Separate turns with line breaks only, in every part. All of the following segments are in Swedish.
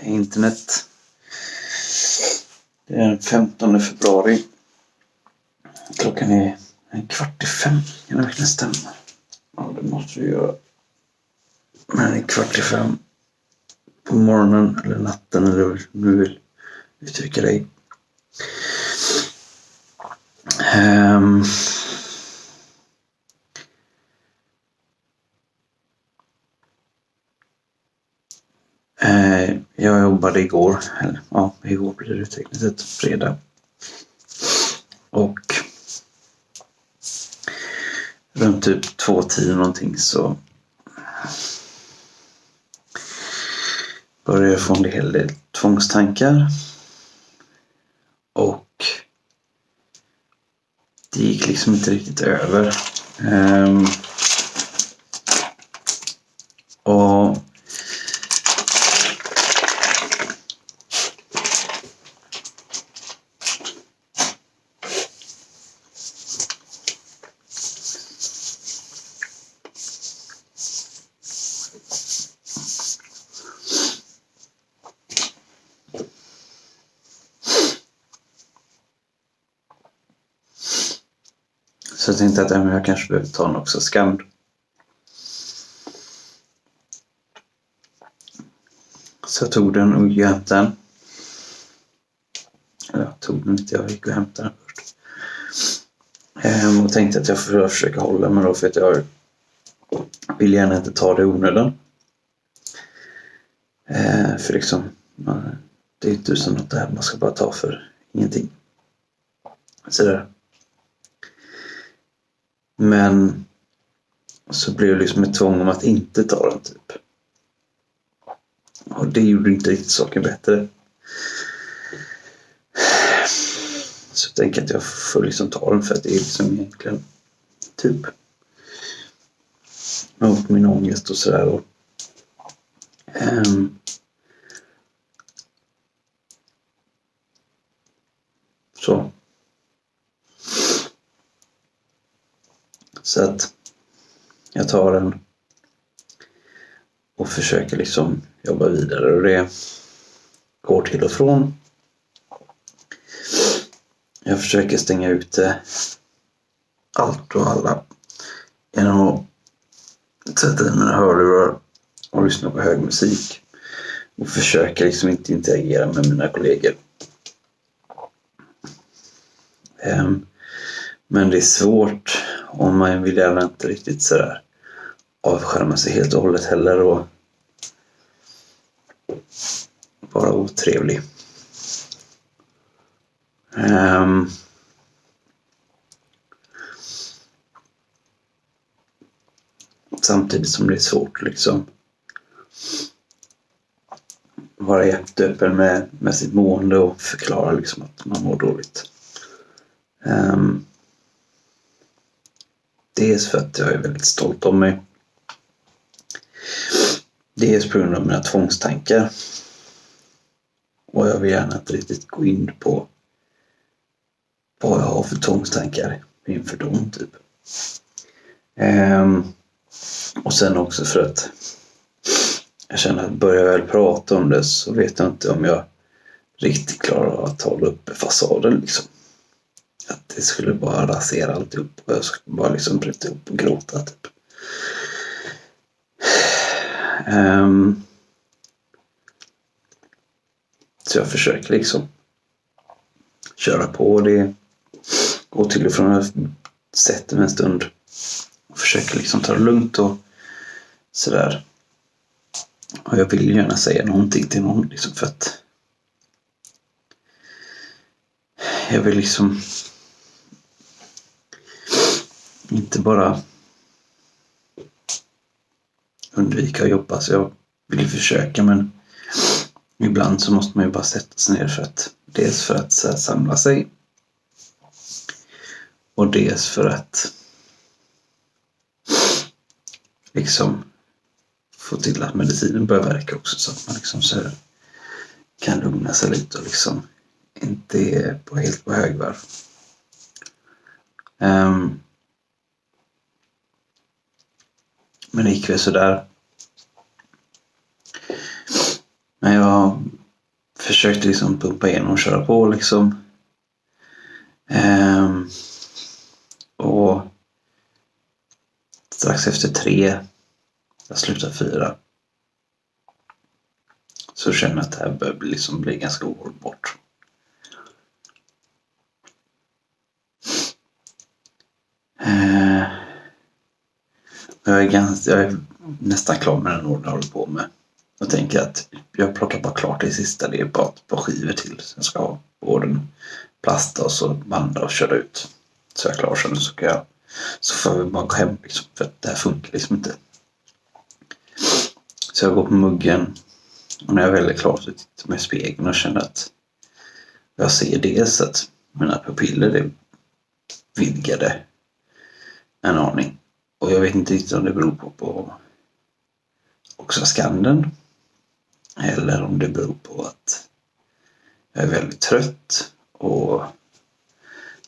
internet. Det är den 15 februari. Klockan är 4:45. Kan det verkligen stämma? Ja, det måste du göra. Men det är 4:45 på morgonen eller natten, eller hur du vill uttrycka dig. Jag jobbade igår, eller ja, igår blir det tekniskt sett fredag. Och runt typ 2:10 någonting så började jag få en hel del tvångstankar. Och det gick liksom inte riktigt över. Och så jag tänkte att jag kanske behöver ta en också skam. Så jag tog den och gick och hämtade den. Jag tog den inte, jag gick och hämtade den först. Och tänkte att jag får försöka hålla mig då, för att jag vill gärna inte ta det i onödan. För liksom, det är ju tusen något det här man ska bara ta för ingenting. Sådär. Men så blev det liksom ett tvång om att inte ta den typ. Och det gjorde inte riktigt saken bättre. Så jag tänker att jag får liksom ta den, för att det är liksom egentligen typ mot min ångest och sådär. Och så att jag tar den och försöker liksom jobba vidare, och det går till och från. Jag försöker stänga ute allt och alla genom att sätta i mina hörlurar och lyssna på hög musik, och försöker liksom inte interagera med mina kollegor. Men det är svårt om man vill gärna inte riktigt sådär avskärma sig helt och hållet heller och vara otrevlig. Samtidigt som det är svårt liksom vara jätteöppen med sitt mående och förklara liksom att man mår dåligt. Dels för att jag är väldigt stolt om mig. Dels på grund av mina tvångstankar. Och jag vill gärna inte riktigt gå in på vad jag har för tvångstankar inför dem typ. Och sen också för att jag känner att börjar jag väl prata om det, så vet jag inte om jag riktigt klarar av att hålla uppe fasaden liksom. Att det skulle bara rasera alltihop, och jag skulle bara liksom bryta upp och gråta typ. Så jag försöker liksom köra på det, gå till och från, jag sätter mig en stund och försöker liksom ta det lugnt och sådär. Och jag vill gärna säga någonting till någon liksom, för att jag vill liksom inte bara undvika att jobba, så jag vill försöka, men ibland så måste man ju bara sätta sig ner, för att dels för att samla sig, och dels för att liksom få till att medicinen börjar verka också, så att man liksom så kan lugna sig lite och liksom inte är helt på högvarv. Men det gick väl sådär. Men jag försökte liksom pumpa igenom och köra på liksom. Och strax efter 3, jag slutade 4, så känner jag att det här börjar liksom bli ganska ohållbart. Jag är nästan klar med den orden jag håller på med. Jag tänker att jag plockar bara klart det sista. Det är bara ett par skivor till. Sen ska jag ha orden plasta och så banda och köra ut. Så jag är klar sen, så får vi bara gå hem liksom, för att det här funkar liksom inte. Så jag går på muggen och när jag väl är klar så tittar jag med spegeln och känner att jag ser dels att mina pupiller är vidgade en aning. Och jag vet inte riktigt om det beror på också skanden. Eller om det beror på att jag är väldigt trött. Och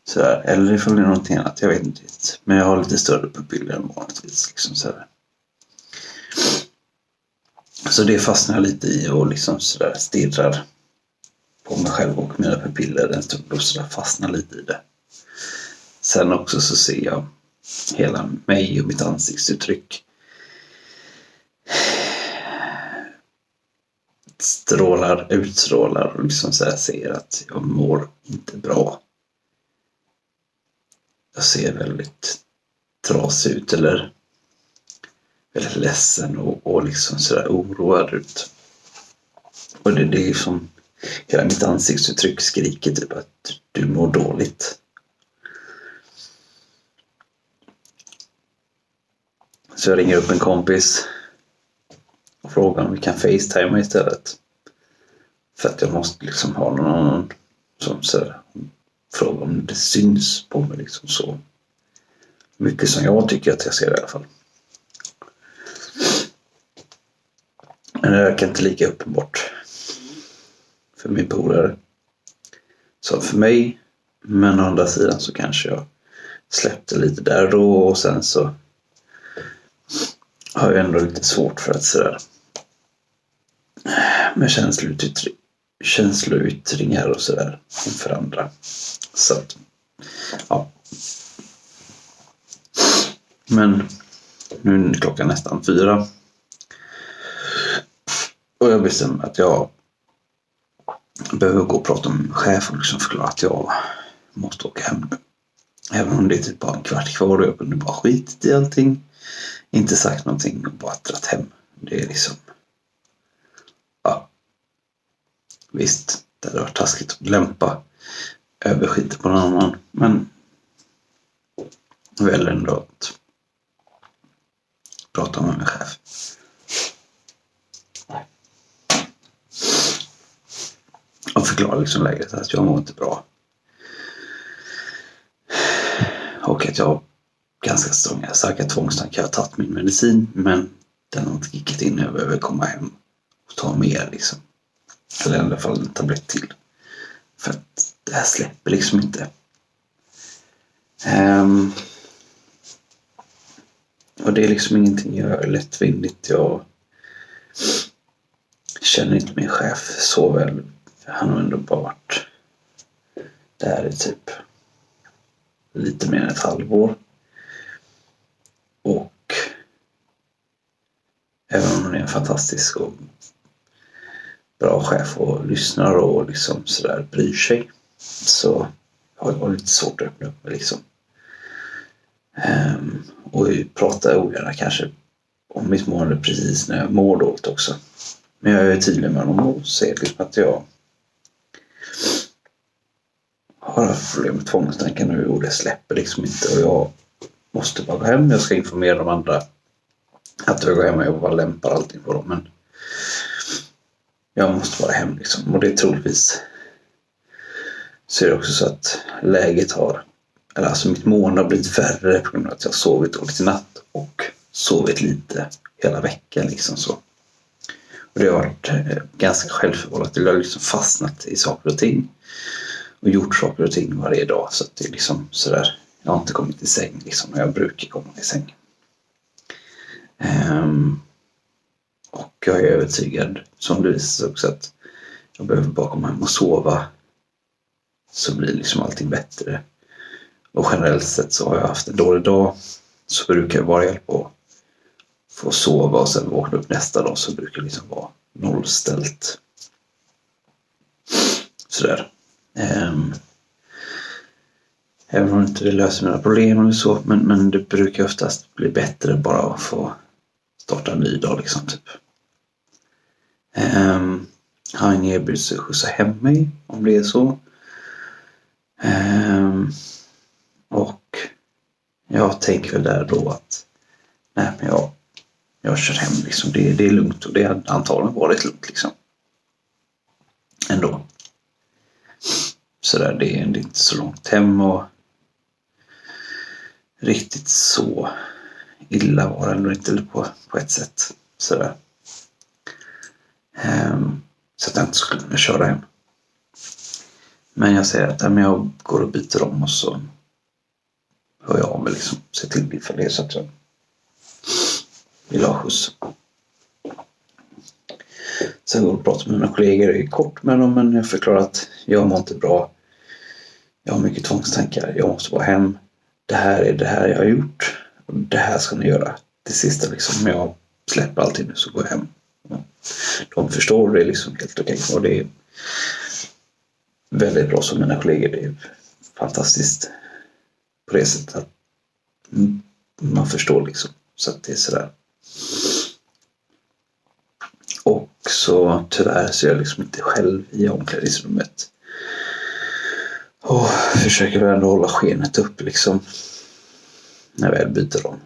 sådär. Eller ifall det är någonting annat. Jag vet inte riktigt. Men jag har lite större pupiller än vanligtvis. Liksom sådär. Så det fastnar jag lite i och liksom sådär stirrar på mig själv och mina pupiller en stund och sådär fastnar lite i det. Sen också så ser jag hela mig och mitt ansiktsuttryck utstrålar och liksom så här ser att jag mår inte bra. Jag ser väldigt trasig ut eller väldigt ledsen och liksom sådär oroad ut. Och det är liksom hela mitt ansiktsuttryck skriker typ att du mår dåligt. Så jag ringer upp en kompis och frågar om vi kan FaceTime istället. För att jag måste liksom ha någon som frågar om det syns på mig liksom så mycket som jag tycker att jag ser det i alla fall. Men det verkar inte lika uppenbart för min polare som för mig. Men å andra sidan så kanske jag släppte lite där då och sen så har jag ändå lite svårt för att sådär med känsloyttringar och sådär inför andra. Så att, ja. Men nu är klockan nästan 4. Och jag bestämmer att jag behöver gå och prata med min chef och liksom förklara att jag måste åka hem nu. Även om det är typ bara en kvart kvar och jag kunde bara skitit i allting. Inte sagt någonting och bara dratt hem. Det är liksom... Ja. Visst, det hade varit taskigt att lämpa över skiten på någon annan. Men väl ändå att prata med min chef. Och förklara liksom läget att jag mår inte bra. Och att jag ganska starka tvångstankar. Jag har tagit min medicin men den har inte kickat in. Jag behöver komma hem och ta mer liksom. Eller i alla fall en tablett till. För att det här släpper liksom inte. Och det är liksom ingenting jag gör lättvindigt. Jag känner inte min chef så väl. Han har ändå bara varit där i typ lite mer än ett halvår. Och även om han är en fantastisk och bra chef och lyssnar och liksom sådär bryr sig, så har jag lite svårt att öppna upp mig liksom. Och prata ogärna kanske om mitt mående precis när jag mår dåligt också. Men jag är tydlig med honom och säger liksom att jag har haft problem med tvångstankar nu och det släpper liksom inte och jag måste bara gå hem. Jag ska informera de andra att jag går hem och jag bara lämpar allting på dem, men jag måste vara hem liksom. Och det är troligtvis så är det också så att läget alltså mitt mående har blivit värre på grund av att jag har sovit dåligt i natt och sovit lite hela veckan liksom så. Och det har varit ganska självförvållat. Jag har liksom fastnat i saker och ting och gjort saker och ting varje dag, så att det är liksom sådär, jag har inte kommit i säng liksom, och jag brukar komma i säng. Och jag är övertygad, som du visar också, att Jag behöver bara komma hem och sova. Så blir liksom allting bättre. Och generellt sett så har jag haft en dålig dag. Så brukar jag bara hjälpa att få sova och sen vakna upp nästa dag, så brukar det liksom vara nollställt. Sådär. Även om inte det löser mina problem eller så. Men det brukar oftast bli bättre bara att få starta en ny dag liksom typ. Han erbjuder sig att skjutsa hem mig om det är så. Och jag tänker väl där då att nej, men jag kör hem liksom. Det är lugnt, och det har antagligen varit lugnt liksom. Ändå. Sådär, det är inte så långt hem, och riktigt så illa var det ändå inte på ett sätt. Sådär. Så att jag inte skulle kunna köra hem. Men jag säger att jag går och byter om, och så hör jag av mig liksom. Se till ifall det är så att jag vill ha skjuts. Sen går jag och pratar med mina kollegor. Det är kort med dem, men jag förklarar att jag mår inte bra. Jag har mycket tvångstankar. Jag måste vara hem. Det här är det här jag har gjort. Och det här ska ni göra. Det sista liksom. Jag släpper allting nu, så går jag hem. De förstår det liksom helt okej. Och det är väldigt bra som mina kollegor. Det är fantastiskt på det sättet att man förstår liksom. Så att det är sådär. Och så tyvärr så är jag liksom inte själv i omklädningsrummet. Och försöker väl ändå hålla skenet upp liksom. När jag väl byter om.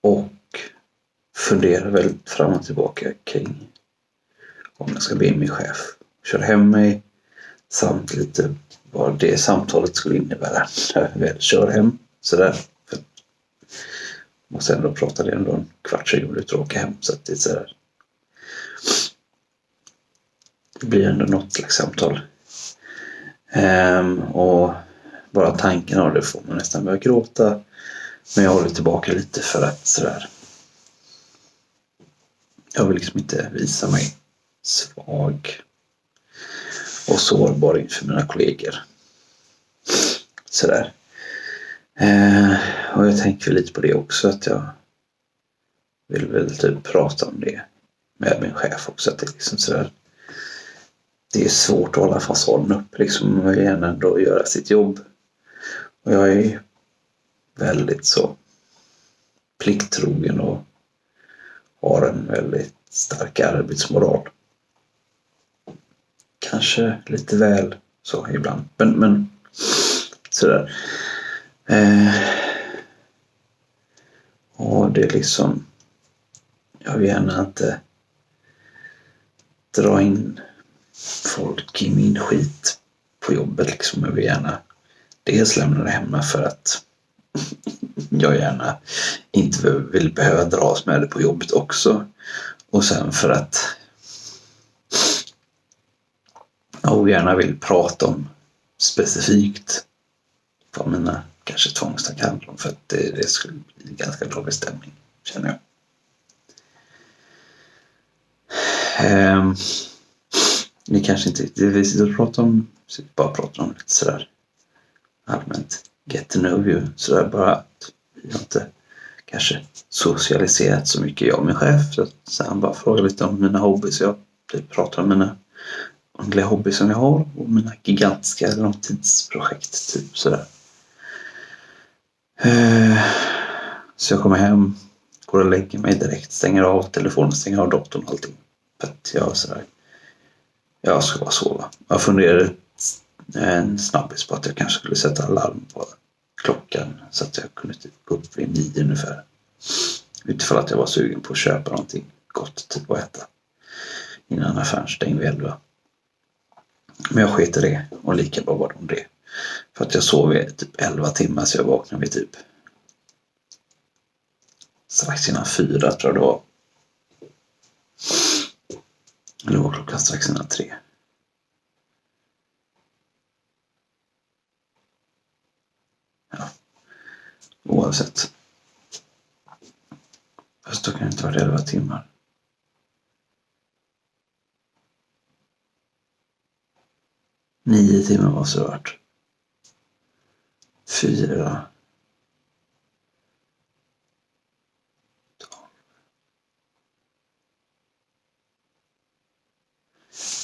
Och funderar väl fram och tillbaka kring om jag ska be min chef köra hem mig, samt lite vad det samtalet skulle innebära när jag väl kör hem. Sådär. För måste ändå prata det ändå en kvart, 20 minuter och åka hem, så att det är sådär. Det blir ändå något slags samtal. Och bara tanken av det får man nästan börja gråta. Men jag håller tillbaka lite för att sådär. Jag vill liksom inte visa mig svag och sårbar inför mina kollegor. Sådär. Och jag tänker lite på det också, att jag vill väl typ prata om det med min chef också. Att det liksom sådär. Det är svårt att hålla fasaden upp liksom. Man vill gärna ändå göra sitt jobb. Och jag är väldigt så plikttrogen och har en väldigt stark arbetsmoral. Kanske lite väl så ibland. Men sådär. Och det är liksom, jag vill gärna inte dra in folk i min skit på jobbet liksom. Jag vill gärna dels lämna det hemma för att jag gärna inte vill behöva dras med det på jobbet också. Och sen för att jag gärna vill prata om specifikt vad mina kanske tvångstankar handlar om, för att det skulle bli en ganska bra bestämning, känner jag. Vi kanske inte riktigt vill sitta och prata om, bara prata om lite sådär allmänt get to know you, sådär bara att vi har inte kanske socialiserat så mycket, jag och min chef, så han bara frågar lite om mina hobbys. Jag pratar om mina andliga hobbys som jag har och mina gigantiska långtidsprojekt typ sådär. Så jag kommer hem, går och lägger mig direkt, stänger av telefonen, stänger av datorn och allting, för att jag ska bara sova. Jag funderade en snabbis på att jag kanske skulle sätta alarm på klockan så att jag kunde typ gå upp vid 9 ungefär. Utifall att jag var sugen på att köpa någonting gott typ att äta innan affären stängde vid 11. Men jag sket i det, och lika bra var det. För att jag sov i typ 11 timmar, så jag vaknade vid typ strax innan 4 tror jag det var. Eller var klockan strax innan 3. Ja. Oavsett. Fast då kan det inte vara 11 timmar. Nio timmar måste det ha varit. 4.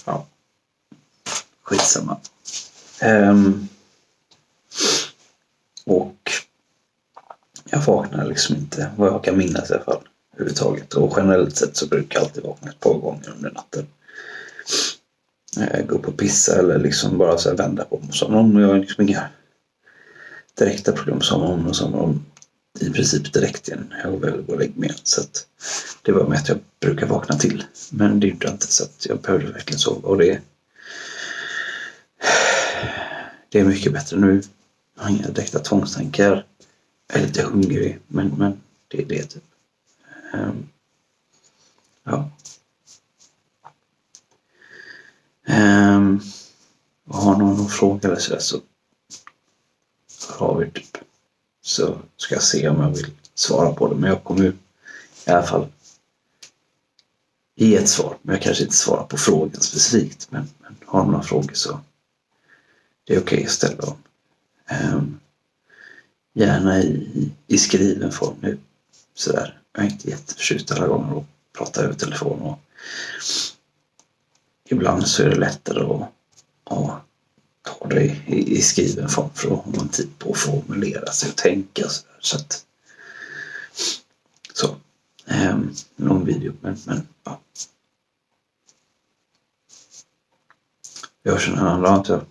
Ja. Skitsamma. Och jag vaknar liksom inte, vad jag kan minnas i alla fall, överhuvudtaget. Och generellt sett så brukar jag alltid vakna ett par gånger under natten. Gå upp och pissa eller liksom bara så här vända på mig. Som jag har liksom inga direkta problem som i princip direkt igen. Jag väl gå och lägga mig. Så att det var med att jag brukar vakna till. Men det gjorde inte, så att jag behövde verkligen sova. Och det är mycket bättre nu. Jag har inga direkta tvångstankar. Jag är lite hungrig, men det är det typ. Ja. Har någon fråga eller så har vi typ. Så ska jag se om jag vill svara på det. Men jag kommer ju i alla fall ge ett svar. Men jag kanske inte svarar på frågan specifikt. Men har några frågor så det är okej att ställa dem. Gärna i skriven form nu. Sådär. Jag är inte jätteförtjust alla gånger att prata över telefon. Och ibland så är det lättare att ta det i skriven form för att ha man tid på att formulera sig och tänka så någon video men ja. Jag känner en annan dag.